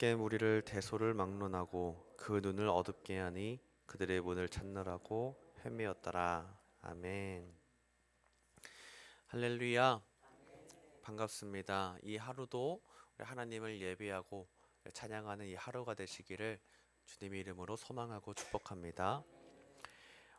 깨 무리를 대소를 막론하고 그 눈을 어둡게 하니 그들의 문을 찾느라고 헤매었더라. 아멘. 할렐루야. 반갑습니다. 이 하루도 우리 하나님을 예배하고 찬양하는 이 하루가 되시기를 주님의 이름으로 소망하고 축복합니다.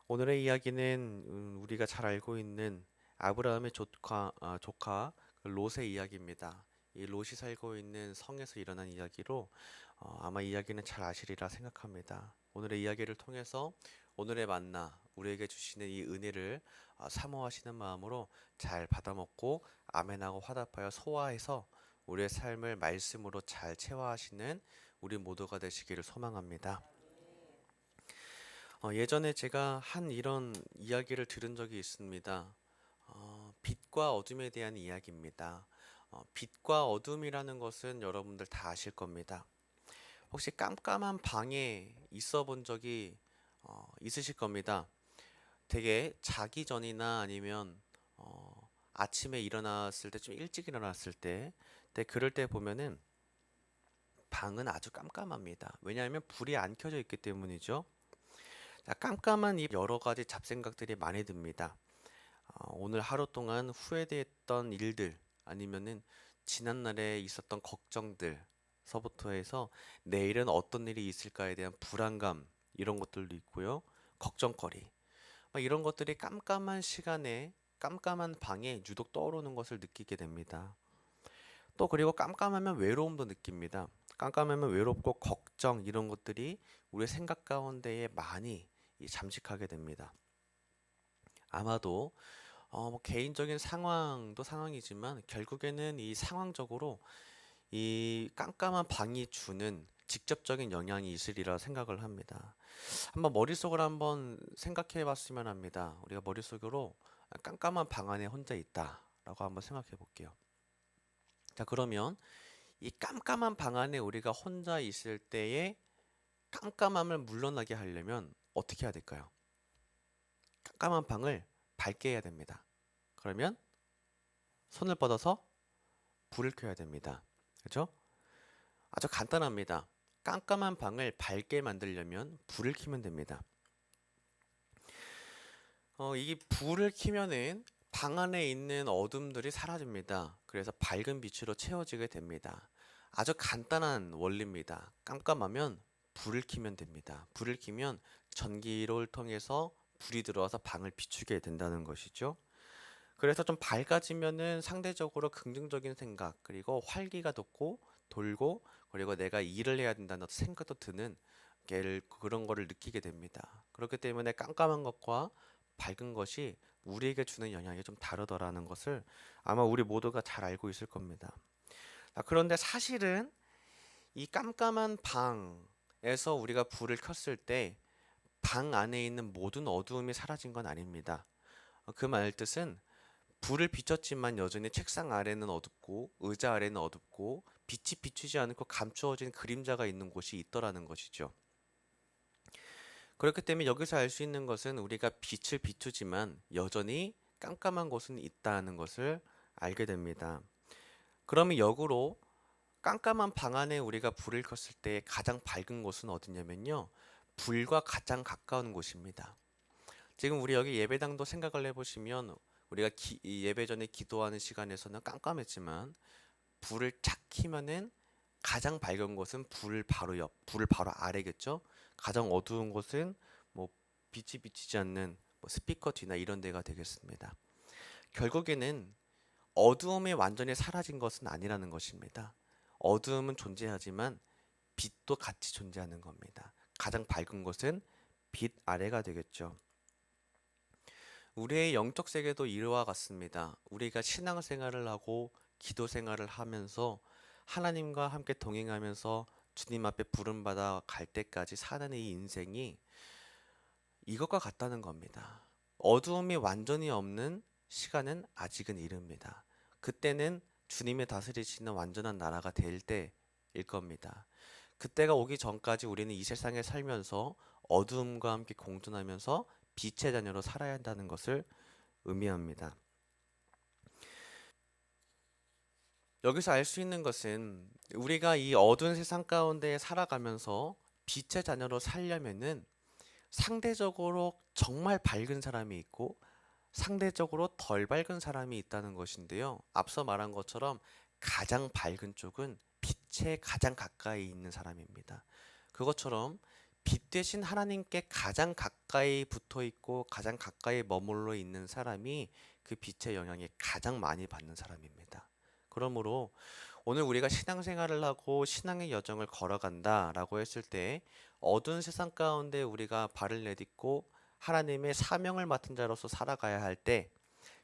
오늘의 이야기는 우리가 잘 알고 있는 아브라함의 조카 그 롯의 이야기입니다. 이 롯이 살고 있는 성에서 일어난 이야기로 아마 이야기는 잘 아시리라 생각합니다. 오늘의 이야기를 통해서 오늘의 만나 우리에게 주시는 이 은혜를 사모하시는 마음으로 잘 받아먹고 아멘하고 화답하여 소화해서 우리의 삶을 말씀으로 잘 체화하시는 우리 모두가 되시기를 소망합니다. 예전에 제가 한 이런 이야기를 들은 적이 있습니다. 빛과 어둠에 대한 이야기입니다. 빛과 어둠이라는 것은 여러분들 다 아실 겁니다. 혹시 깜깜한 방에 있어 본 적이 있으실 겁니다. 되게 자기 전이나 아니면 아침에 일어났을 때 좀 일찍 일어났을 때, 근데 그럴 때 보면은 방은 아주 깜깜합니다. 왜냐하면 불이 안 켜져 있기 때문이죠. 자, 깜깜한 이 여러 가지 잡생각들이 많이 듭니다. 오늘 하루 동안 후회됐던 일들 아니면은 지난날에 있었던 걱정들서부터 해서 내일은 어떤 일이 있을까에 대한 불안감 이런 것들도 있고요. 걱정거리. 막 이런 것들이 깜깜한 시간에 깜깜한 방에 유독 떠오르는 것을 느끼게 됩니다. 또 그리고 깜깜하면 외로움도 느낍니다. 깜깜하면 외롭고 걱정 이런 것들이 우리의 생각 가운데에 많이 잠식하게 됩니다. 아마도 뭐 개인적인 상황도 상황이지만 결국에는 이 상황적으로 이 깜깜한 방이 주는 직접적인 영향이 있으리라 생각을 합니다. 한번 머릿속으로 한번 생각해 봤으면 합니다. 우리가 머릿속으로 깜깜한 방 안에 혼자 있다라고 한번 생각해 볼게요. 자, 그러면 이 깜깜한 방 안에 우리가 혼자 있을 때의 깜깜함을 물러나게 하려면 어떻게 해야 될까요? 깜깜한 방을 밝게 해야 됩니다. 그러면 손을 뻗어서 불을 켜야 됩니다. 그렇죠? 아주 간단합니다. 깜깜한 방을 밝게 만들려면 불을 켜면 됩니다. 이 불을 켜면은 방 안에 있는 어둠들이 사라집니다. 그래서 밝은 빛으로 채워지게 됩니다. 아주 간단한 원리입니다. 깜깜하면 불을 켜면 됩니다. 불을 켜면 전기를 통해서 불이 들어와서 방을 비추게 된다는 것이죠. 그래서 좀 밝아지면은 상대적으로 긍정적인 생각, 그리고 활기가 돋고 돌고, 그리고 내가 일을 해야 된다는 어떤 생각도 드는 그런 거를 느끼게 됩니다. 그렇기 때문에 깜깜한 것과 밝은 것이 우리에게 주는 영향이 좀 다르더라는 것을 아마 우리 모두가 잘 알고 있을 겁니다. 그런데 사실은 이 깜깜한 방에서 우리가 불을 켰을 때 방 안에 있는 모든 어두움이 사라진 건 아닙니다. 그 말 뜻은 불을 비췄지만 여전히 책상 아래는 어둡고 의자 아래는 어둡고 빛이 비추지 않고 감추어진 그림자가 있는 곳이 있더라는 것이죠. 그렇기 때문에 여기서 알 수 있는 것은 우리가 빛을 비추지만 여전히 깜깜한 곳은 있다는 것을 알게 됩니다. 그러면 역으로 깜깜한 방 안에 우리가 불을 켰을 때 가장 밝은 곳은 어디냐면요. 불과 가장 가까운 곳입니다. 지금 우리 여기 예배당도 생각을 해보시면 우리가 이 예배 전에 기도하는 시간에서는 깜깜했지만 불을 착 켜면은 가장 밝은 곳은 불 바로 옆, 불 바로 아래겠죠. 가장 어두운 곳은 뭐 빛이 비치지 않는 뭐 스피커 뒤나 이런 데가 되겠습니다. 결국에는 어두움이 완전히 사라진 것은 아니라는 것입니다. 어두움은 존재하지만 빛도 같이 존재하는 겁니다. 가장 밝은 곳은 빛 아래가 되겠죠. 우리의 영적 세계도 이와 같습니다. 우리가 신앙생활을 하고 기도 생활을 하면서 하나님과 함께 동행하면서 주님 앞에 부름받아 갈 때까지 사는 이 인생이 이것과 같다는 겁니다. 어두움이 완전히 없는 시간은 아직은 이릅니다. 그때는 주님의 다스리시는 완전한 나라가 될 때일 겁니다. 그때가 오기 전까지 우리는 이 세상에 살면서 어두움과 함께 공존하면서 빛의 자녀로 살아야 한다는 것을 의미합니다. 여기서 알 수 있는 것은 우리가 이 어두운 세상 가운데 살아가면서 빛의 자녀로 살려면은 상대적으로 정말 밝은 사람이 있고 상대적으로 덜 밝은 사람이 있다는 것인데요. 앞서 말한 것처럼 가장 밝은 쪽은 빛에 가장 가까이 있는 사람입니다. 그것처럼 빛 대신 하나님께 가장 가까이 붙어 있고 가장 가까이 머물러 있는 사람이 그 빛의 영향이 가장 많이 받는 사람입니다. 그러므로 오늘 우리가 신앙생활을 하고 신앙의 여정을 걸어간다라고 했을 때 어두운 세상 가운데 우리가 발을 내딛고 하나님의 사명을 맡은 자로서 살아가야 할 때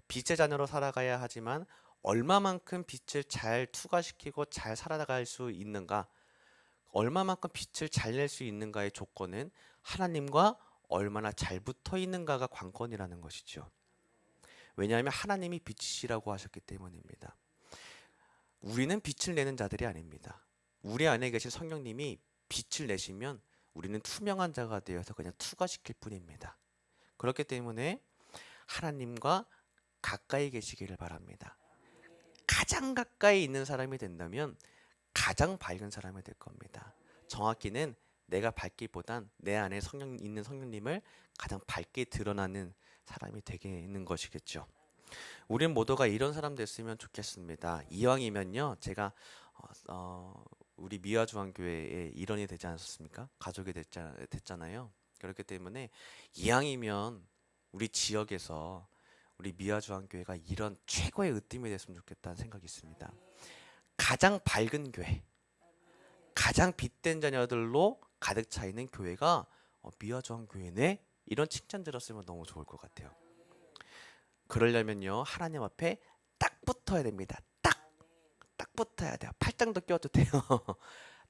빛의 자녀로 살아가야 하지만 얼마만큼 빛을 잘 투과시키고 잘 살아갈 수 있는가, 얼마만큼 빛을 잘 낼 수 있는가의 조건은 하나님과 얼마나 잘 붙어 있는가가 관건이라는 것이죠. 왜냐하면 하나님이 빛이시라고 하셨기 때문입니다. 우리는 빛을 내는 자들이 아닙니다. 우리 안에 계신 성령님이 빛을 내시면 우리는 투명한 자가 되어서 그냥 투과시킬 뿐입니다. 그렇기 때문에 하나님과 가까이 계시기를 바랍니다. 가장 가까이 있는 사람이 된다면 가장 밝은 사람이 될 겁니다. 정확히는 내가 밝기보단 내 안에 있는 성령님을 가장 밝게 드러나는 사람이 되는 것이겠죠. 우린 모두가 이런 사람 됐으면 좋겠습니다. 이왕이면요, 제가 우리 미화중앙교회의 일원이 되지 않았습니까? 가족이 됐잖아요. 그렇기 때문에 이왕이면 우리 지역에서 우리 미화중앙교회가 이런 최고의 으뜸이 됐으면 좋겠다는 생각이 있습니다. 가장 밝은 교회, 가장 빛된 자녀들로 가득 차 있는 교회가 미화중앙교회네, 이런 칭찬 들었으면 너무 좋을 것 같아요. 그러려면요, 하나님 앞에 딱 붙어야 됩니다. 딱 붙어야 돼요. 팔짱도 껴도 돼요.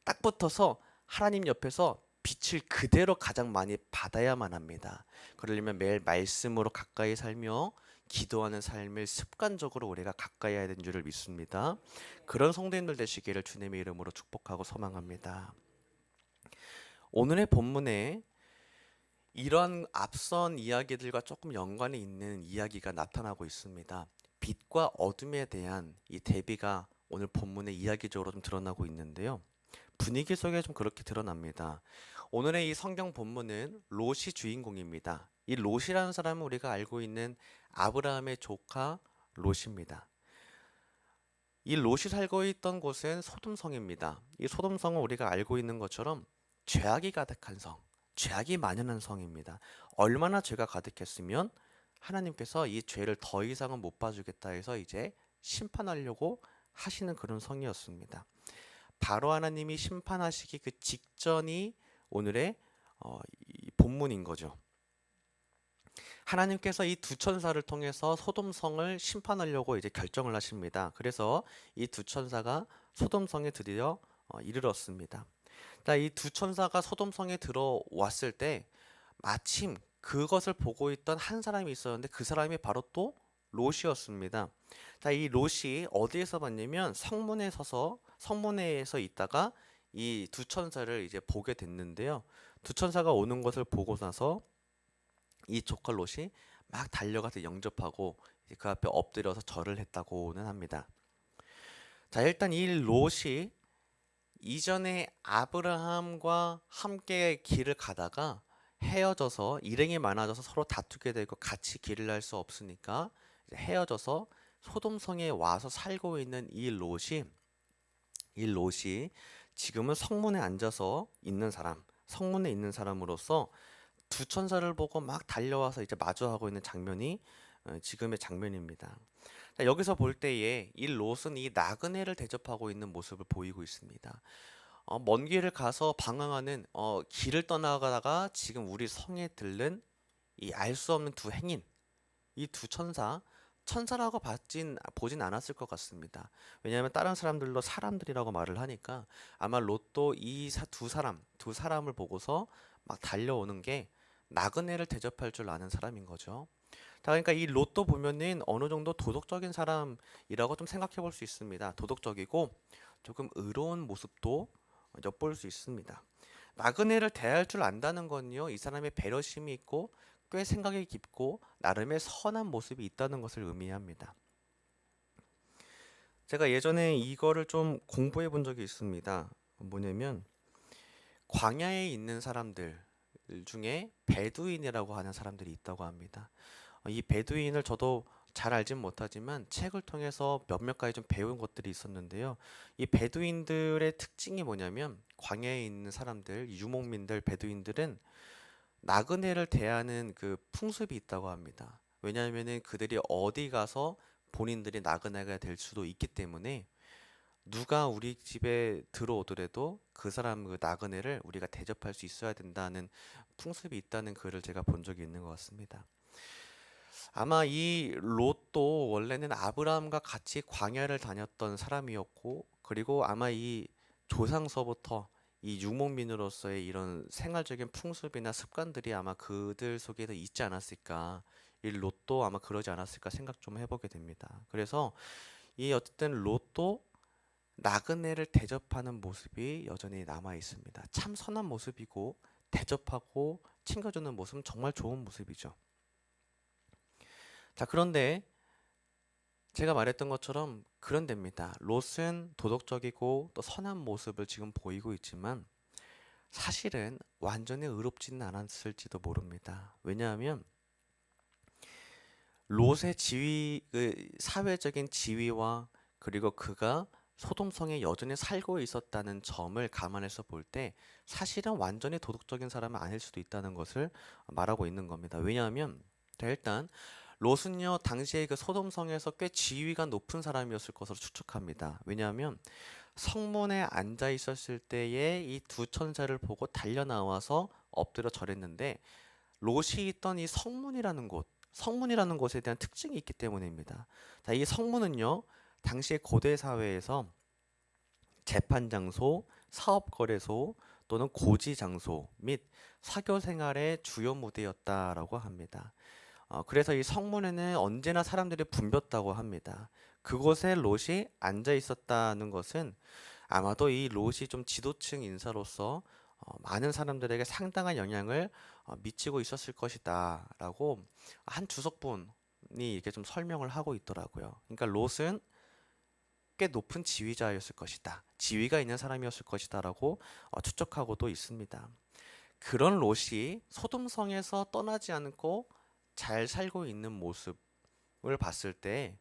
딱 붙어서 하나님 옆에서 빛을 그대로 가장 많이 받아야만 합니다. 그러려면 매일 말씀으로 가까이 살며 기도하는 삶을 습관적으로 우리가 가까이 해야 되는 줄을 믿습니다. 그런 성도님들 되시기를 주님의 이름으로 축복하고 소망합니다. 오늘의 본문에 이런 앞선 이야기들과 조금 연관이 있는 이야기가 나타나고 있습니다. 빛과 어둠에 대한 이 대비가 오늘 본문의 이야기적으로 좀 드러나고 있는데요. 분위기 속에 좀 그렇게 드러납니다. 오늘의 이 성경 본문은 롯이 주인공입니다. 이 롯이라는 사람은 우리가 알고 있는 아브라함의 조카 롯입니다. 이 롯이 살고 있던 곳은 소돔성입니다. 이 소돔성은 우리가 알고 있는 것처럼 죄악이 가득한 성, 죄악이 만연한 성입니다. 얼마나 죄가 가득했으면 하나님께서 이 죄를 더 이상은 못 봐주겠다 해서 이제 심판하려고 하시는 그런 성이었습니다. 바로 하나님이 심판하시기 그 직전이 오늘의 이 본문인 거죠. 하나님께서 이 두 천사를 통해서 소돔성을 심판하려고 이제 결정을 하십니다. 그래서 이 두 천사가 소돔성에 드디어 이르렀습니다. 이 두 천사가 소돔성에 들어왔을 때 마침 그것을 보고 있던 한 사람이 있었는데 그 사람이 바로 또 롯이었습니다. 이 롯이 어디에서 봤냐면 성문에서 있다가 이 두 천사를 이제 보게 됐는데요. 두 천사가 오는 것을 보고 나서 이 조카 롯이 막 달려가서 영접하고 그 앞에 엎드려서 절을 했다고는 합니다. 일단 이 롯이 이전에 아브라함과 함께 길을 가다가 헤어져서 일행이 많아져서 서로 다투게 되고 같이 길을 갈 수 없으니까 헤어져서 소돔성에 와서 살고 있는 이 롯이 지금은 성문에 앉아서 있는 사람, 성문에 있는 사람으로서 두 천사를 보고 막 달려와서 이제 마주하고 있는 장면이 지금의 장면입니다. 여기서 볼 때에 이 롯은 이 나그네를 대접하고 있는 모습을 보이고 있습니다. 먼 길을 가서 방황하는 길을 떠나가다가 지금 우리 성에 들른 이 알 수 없는 두 행인, 이 두 천사라고 보진 않았을 것 같습니다. 왜냐하면 다른 사람들도 사람들이라고 말을 하니까 아마 롯도 이 두 사람을 보고서 막 달려오는 게 나그네를 대접할 줄 아는 사람인 거죠. 그러니까 이 롯도 보면은 어느 정도 도덕적인 사람이라고 좀 생각해 볼 수 있습니다. 도덕적이고 조금 의로운 모습도 엿볼 수 있습니다. 나그네를 대할 줄 안다는 건요, 이 사람의 배려심이 있고 꽤 생각이 깊고 나름의 선한 모습이 있다는 것을 의미합니다. 제가 예전에 이거를 좀 공부해 본 적이 있습니다. 뭐냐면 광야에 있는 사람들 중에 베두인이라고 하는 사람들이 있다고 합니다. 이 베두인을 저도 잘 알진 못하지만 책을 통해서 몇몇 가지 좀 배운 것들이 있었는데요. 이 베두인들의 특징이 뭐냐면 광야에 있는 사람들, 유목민들, 베두인들은 나그네를 대하는 그 풍습이 있다고 합니다. 왜냐하면은 그들이 어디 가서 본인들이 나그네가 될 수도 있기 때문에 누가 우리 집에 들어오더라도 그 사람 그 나그네를 우리가 대접할 수 있어야 된다는 풍습이 있다는 글을 제가 본 적이 있는 것 같습니다. 아마 이 롯도 원래는 아브라함과 같이 광야를 다녔던 사람이었고, 그리고 아마 이 조상서부터 이 유목민으로서의 이런 생활적인 풍습이나 습관들이 아마 그들 속에도 있지 않았을까. 이 롯도 아마 그러지 않았을까 생각 좀 해보게 됩니다. 그래서 이 어쨌든 롯도 나그네를 대접하는 모습이 여전히 남아 있습니다. 참 선한 모습이고 대접하고 챙겨주는 모습은 정말 좋은 모습이죠. 자, 그런데 제가 말했던 것처럼 그런답니다. 롯은 도덕적이고 또 선한 모습을 지금 보이고 있지만 사실은 완전히 의롭지는 않았을지도 모릅니다. 왜냐하면 롯의 지위, 그 사회적인 지위와 그리고 그가 소돔성에 여전히 살고 있었다는 점을 감안해서 볼 때 사실은 완전히 도덕적인 사람은 아닐 수도 있다는 것을 말하고 있는 겁니다. 왜냐하면 자, 일단 롯은요 당시에 그 소돔성에서 꽤 지위가 높은 사람이었을 것으로 추측합니다. 왜냐하면 성문에 앉아 있었을 때에 이 두 천사를 보고 달려 나와서 엎드려 절했는데 롯이 있던 이 성문이라는 곳에 대한 특징이 있기 때문입니다. 자, 이 성문은요, 당시의 고대 사회에서 재판 장소, 사업 거래소 또는 고지 장소 및 사교 생활의 주요 무대였다라고 합니다. 그래서 이 성문에는 언제나 사람들이 붐볐다고 합니다. 그곳에 롯이 앉아 있었다는 것은 아마도 이 롯이 좀 지도층 인사로서 많은 사람들에게 상당한 영향을 미치고 있었을 것이다라고 한 주석분이 이렇게 좀 설명을 하고 있더라고요. 그러니까 롯은 꽤 높은 지위자였을 것이다. 지위가 있는 사람이었을 것이다라고 추측하고도 있습니다. 그런 롯이 소돔성에서 떠나지 않고 잘 살고 있는 모습을 봤을 때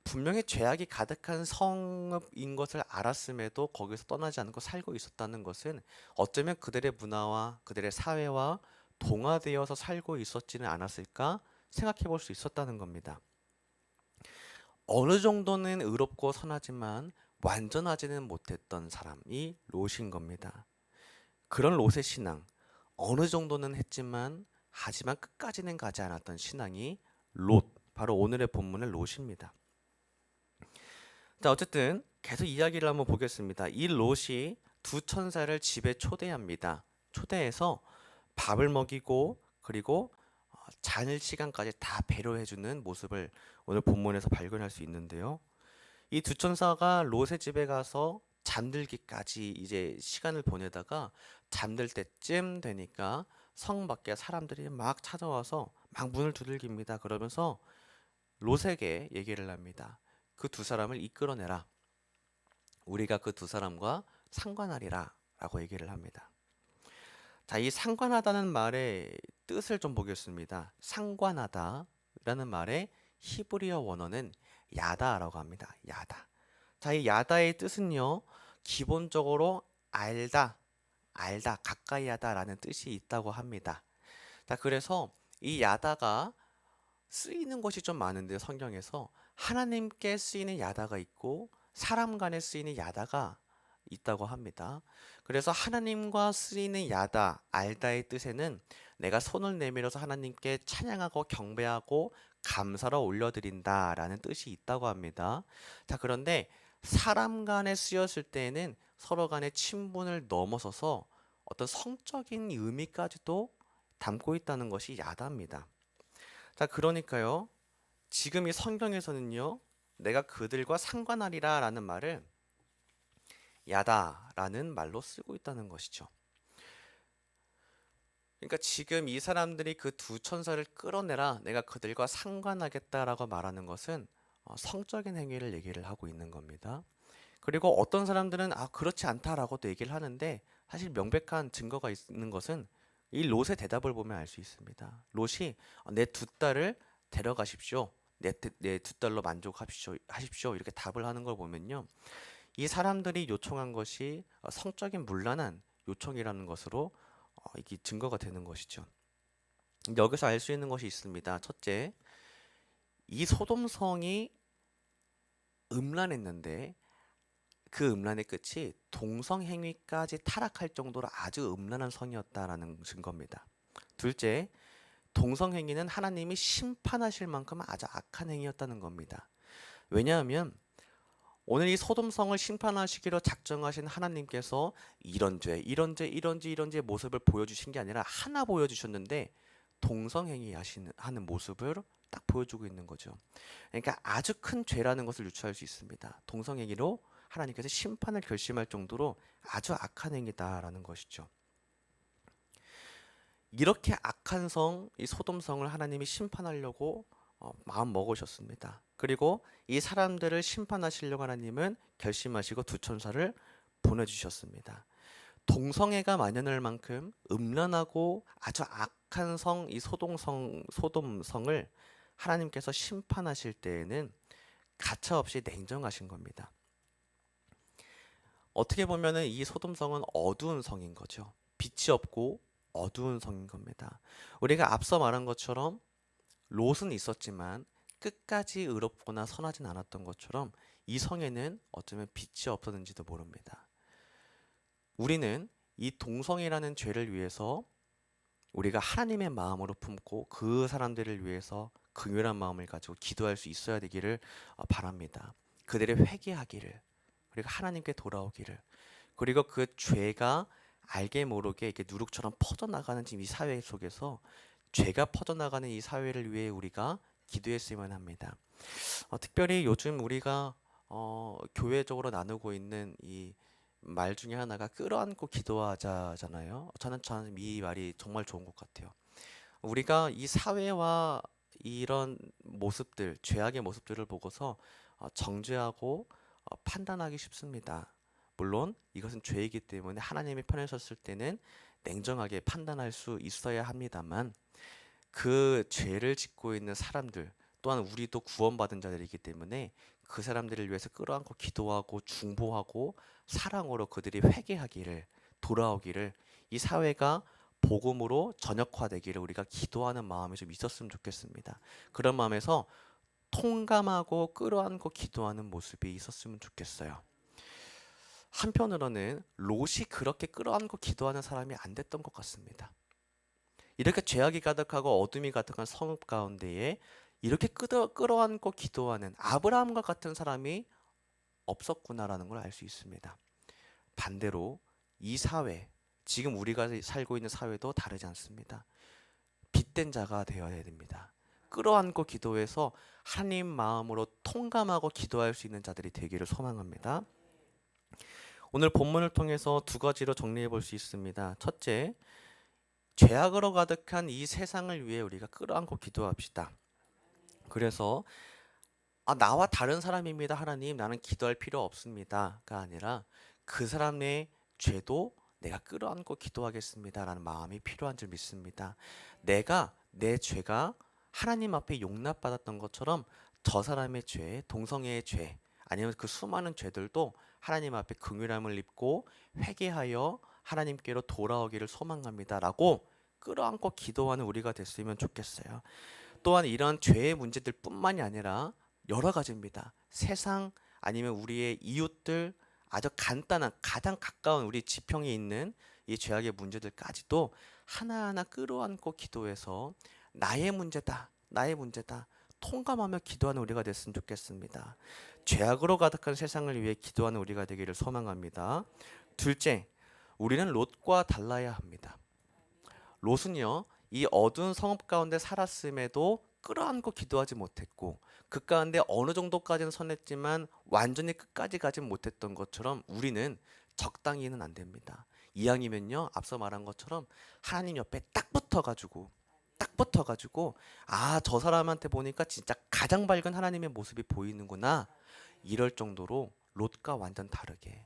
분명히 죄악이 가득한 성읍인 것을 알았음에도 거기서 떠나지 않고 살고 있었다는 것은 어쩌면 그들의 문화와 그들의 사회와 동화되어서 살고 있었지는 않았을까 생각해 볼 수 있었다는 겁니다. 어느 정도는 의롭고 선하지만 완전하지는 못했던 사람이 롯인 겁니다. 그런 롯의 신앙, 어느 정도는 했지만 하지만 끝까지는 가지 않았던 신앙이 롯, 바로 오늘의 본문의 롯입니다. 자, 어쨌든 계속 이야기를 한번 보겠습니다. 이 롯이 두 천사를 집에 초대합니다. 초대해서 밥을 먹이고 그리고 자는 시간까지 다 배려해주는 모습을 오늘 본문에서 발견할 수 있는데요. 이 두 천사가 롯의 집에 가서 잠들기까지 이제 시간을 보내다가 잠들 때쯤 되니까 성 밖에 사람들이 막 찾아와서 막 문을 두들깁니다. 그러면서 롯에게 얘기를 합니다. 그 두 사람을 이끌어내라. 우리가 그 두 사람과 상관하리라 라고 얘기를 합니다. 자, 이 상관하다는 말의 뜻을 좀 보겠습니다. 상관하다라는 말의 히브리어 원어는 야다라고 합니다. 야다. 자, 이 야다의 뜻은요, 기본적으로 알다, 가까이 하다라는 뜻이 있다고 합니다. 자, 그래서 이 야다가 쓰이는 것이 좀 많은데 성경에서 하나님께 쓰이는 야다가 있고 사람 간에 쓰이는 야다가 있다고 합니다. 그래서 하나님과 쓰이는 야다, 알다의 뜻에는 내가 손을 내밀어서 하나님께 찬양하고 경배하고 감사로 올려드린다라는 뜻이 있다고 합니다. 자, 그런데 사람 간에 쓰였을 때에는 서로 간의 친분을 넘어서서 어떤 성적인 의미까지도 담고 있다는 것이 야다입니다. 자, 그러니까요. 지금 이 성경에서는요. 내가 그들과 상관하리라 라는 말을 야다라는 말로 쓰고 있다는 것이죠. 그러니까 지금 이 사람들이 그 두 천사를 끌어내라 내가 그들과 상관하겠다라고 말하는 것은 성적인 행위를 얘기를 하고 있는 겁니다. 그리고 어떤 사람들은 그렇지 않다라고도 얘기를 하는데 사실 명백한 증거가 있는 것은 이 롯의 대답을 보면 알 수 있습니다. 롯이 내 두 딸을 데려가십시오. 내 두 딸로 만족하십시오. 이렇게 답을 하는 걸 보면요. 이 사람들이 요청한 것이 성적인 문란한 요청이라는 것으로 이게 증거가 되는 것이죠. 여기서 알 수 있는 것이 있습니다. 첫째, 이 소돔성이 음란했는데 그 음란의 끝이 동성행위까지 타락할 정도로 아주 음란한 성이었다라는 증거입니다. 둘째, 동성행위는 하나님이 심판하실 만큼 아주 악한 행위였다는 겁니다. 왜냐하면 오늘 이 소돔성을 심판하시기로 작정하신 하나님께서 이런 죄, 이런 죄, 이런 죄, 이런 죄의 모습을 보여주신 게 아니라 하나 보여주셨는데 동성행위 하는 모습을 딱 보여주고 있는 거죠. 그러니까 아주 큰 죄라는 것을 유추할 수 있습니다. 동성행위로 하나님께서 심판을 결심할 정도로 아주 악한 행위다라는 것이죠. 이렇게 악한 성, 이 소돔성을 하나님이 심판하려고 마음 먹으셨습니다. 그리고 이 사람들을 심판하시려고 하나님은 결심하시고 두 천사를 보내주셨습니다. 동성애가 만연할 만큼 음란하고 아주 악한 성, 이 소돔성을 하나님께서 심판하실 때에는 가차없이 냉정하신 겁니다. 어떻게 보면은 이 소돔성은 어두운 성인 거죠. 빛이 없고 어두운 성인 겁니다. 우리가 앞서 말한 것처럼 롯은 있었지만 끝까지 의롭거나 선하진 않았던 것처럼 이 성에는 어쩌면 빛이 없었는지도 모릅니다. 우리는 이 동성애라는 죄를 위해서 우리가 하나님의 마음으로 품고 그 사람들을 위해서 긍휼한 마음을 가지고 기도할 수 있어야 되기를 바랍니다. 그들의 회개하기를, 그리고 하나님께 돌아오기를, 그리고 그 죄가 알게 모르게 이렇게 누룩처럼 퍼져나가는 지금 이 사회 속에서 죄가 퍼져나가는 이 사회를 위해 우리가 기도했으면 합니다. 특별히 요즘 우리가 교회적으로 나누고 있는 이 말 중에 하나가 끌어안고 기도하자잖아요. 저는 참 이 말이 정말 좋은 것 같아요. 우리가 이 사회와 이런 모습들, 죄악의 모습들을 보고서 정죄하고 판단하기 쉽습니다. 물론 이것은 죄이기 때문에 하나님의 편에 섰을 때는 냉정하게 판단할 수 있어야 합니다만 그 죄를 짓고 있는 사람들 또한 우리도 구원받은 자들이기 때문에 그 사람들을 위해서 끌어안고 기도하고 중보하고 사랑으로 그들이 회개하기를 돌아오기를 이 사회가 복음으로 전역화되기를 우리가 기도하는 마음이 좀 있었으면 좋겠습니다. 그런 마음에서 통감하고 끌어안고 기도하는 모습이 있었으면 좋겠어요. 한편으로는 롯이 그렇게 끌어안고 기도하는 사람이 안 됐던 것 같습니다. 이렇게 죄악이 가득하고 어둠이 가득한 성읍 가운데에 이렇게 끌어안고 기도하는 아브라함과 같은 사람이 없었구나라는 걸 알 수 있습니다. 반대로 이 사회, 지금 우리가 살고 있는 사회도 다르지 않습니다. 빛된 자가 되어야 됩니다. 끌어안고 기도해서 하나님 마음으로 통감하고 기도할 수 있는 자들이 되기를 소망합니다. 오늘 본문을 통해서 두 가지로 정리해 볼 수 있습니다. 첫째, 죄악으로 가득한 이 세상을 위해 우리가 끌어안고 기도합시다. 그래서 나와 다른 사람입니다. 하나님, 나는 기도할 필요 없습니다가 아니라 그 사람의 죄도 내가 끌어안고 기도하겠습니다 라는 마음이 필요한 줄 믿습니다. 내 죄가 하나님 앞에 용납받았던 것처럼 저 사람의 죄, 동성애의 죄, 아니면 그 수많은 죄들도 하나님 앞에 긍휼함을 입고 회개하여 하나님께로 돌아오기를 소망합니다 라고 끌어안고 기도하는 우리가 됐으면 좋겠어요. 또한 이런 죄의 문제들 뿐만이 아니라 여러 가지입니다. 세상 아니면 우리의 이웃들, 아주 간단한 가장 가까운 우리 지평에 있는 이 죄악의 문제들까지도 하나하나 끌어안고 기도해서 나의 문제다, 나의 문제다 통감하며 기도하는 우리가 됐으면 좋겠습니다. 죄악으로 가득한 세상을 위해 기도하는 우리가 되기를 소망합니다. 둘째, 우리는 롯과 달라야 합니다. 롯은요, 이 어두운 성읍 가운데 살았음에도 끌어안고 기도하지 못했고 그 가운데 어느 정도까지는 선했지만 완전히 끝까지 가진 못했던 것처럼 우리는 적당히는 안 됩니다. 이왕이면요, 앞서 말한 것처럼 하나님 옆에 딱 붙어가지고 아, 저 사람한테 보니까 진짜 가장 밝은 하나님의 모습이 보이는구나, 이럴 정도로 롯과 완전 다르게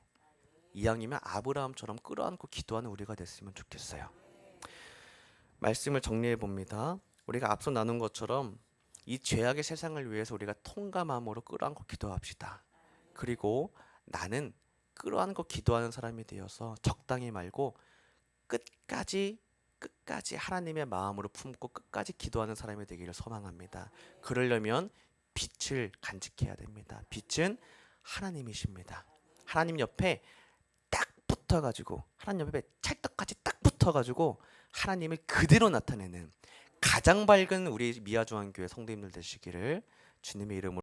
이왕이면 아브라함처럼 끌어안고 기도하는 우리가 됐으면 좋겠어요. 말씀을 정리해 봅니다. 우리가 앞서 나눈 것처럼 이 죄악의 세상을 위해서 우리가 통감함으로 끌어안고 기도합시다. 그리고 나는 끌어안고 기도하는 사람이 되어서 적당히 말고 끝까지 하나님의 마음으로 품고 끝까지 기도하는 사람이 되기를 소망합니다. 그러려면 빛을 간직해야 됩니다. 빛은 하나님이십니다. 하나님 옆에 딱 붙어가지고, 하나님 옆에 찰떡같이 딱 붙어가지고 하나님을 그대로 나타내는 가장 밝은 우리 미아주한교회 성도님들 되시기를 주님의 이름으로